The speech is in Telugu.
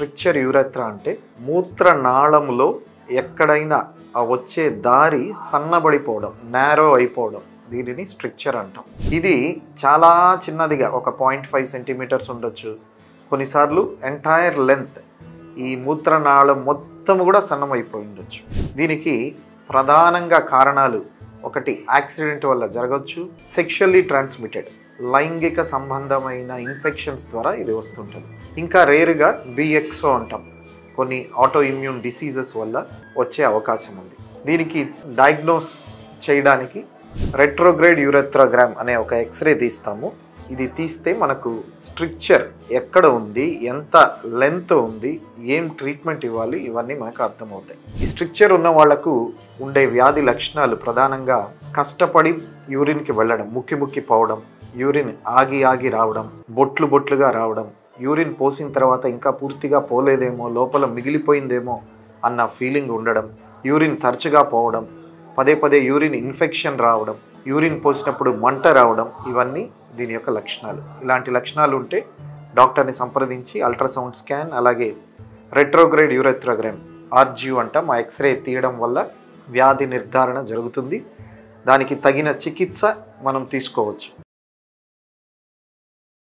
స్ట్రిక్చర్ యూరెత్రా అంటే మూత్రనాళంలో ఎక్కడైనా ఆ వచ్చే దారి సన్నబడిపోవడం, నేరో అయిపోవడం, దీనిని స్ట్రిక్చర్ అంటాం. ఇది చాలా చిన్నదిగా ఒక 0.5 సెంటీమీటర్స్ ఉండొచ్చు. కొన్నిసార్లు ఎంటైర్ లెంత్ ఈ మూత్రనాళం మొత్తం కూడా సన్నమైపోయి ఉండొచ్చు. దీనికి ప్రధానంగా కారణాలు ఒకటి యాక్సిడెంట్ వల్ల జరగవచ్చు, సెక్షువల్లీ ట్రాన్స్మిటెడ్ లైంగిక సంబంధమైన ఇన్ఫెక్షన్స్ ద్వారా ఇది వస్తుంటుంది. ఇంకా రేరుగా బిఎక్సో అంటాం, కొన్ని ఆటో ఇమ్యూన్ డిసీజెస్ వల్ల వచ్చే అవకాశం ఉంది. దీనికి డయాగ్నోస్ చేయడానికి రెట్రోగ్రేడ్ యూరెథ్రోగ్రామ్ అనే ఒక ఎక్స్రే తీస్తాము. ఇది తీస్తే మనకు స్ట్రిక్చర్ ఎక్కడ ఉంది, ఎంత లెంత్ ఉంది, ఏం ట్రీట్మెంట్ ఇవ్వాలి, ఇవన్నీ మనకు అర్థమవుతాయి. ఈ స్ట్రిక్చర్ ఉన్న వాళ్లకు ఉండే వ్యాధి లక్షణాలు ప్రధానంగా కష్టపడి యూరిన్కి వెళ్ళడం, ముక్కి పోవడం, యూరిన్ ఆగి రావడం, బొట్లుగా రావడం, యూరిన్ పోసిన తర్వాత ఇంకా పూర్తిగా పోలేదేమో, లోపల మిగిలిపోయిందేమో అన్న ఫీలింగ్ ఉండడం, యూరిన్ తరచుగా పోవడం, పదే యూరిన్ ఇన్ఫెక్షన్ రావడం, యూరిన్ పోసినప్పుడు మంట రావడం, ఇవన్నీ దీని యొక్క లక్షణాలు. ఇలాంటి లక్షణాలు ఉంటే డాక్టర్ని సంప్రదించి అల్ట్రాసౌండ్ స్కాన్, అలాగే రెట్రోగ్రేడ్ యూరెథ్రోగ్రామ్ RGU అంటాం, ఆ ఎక్స్రే తీయడం వల్ల వ్యాధి నిర్ధారణ జరుగుతుంది. దానికి తగిన చికిత్స మనం తీసుకోవచ్చు.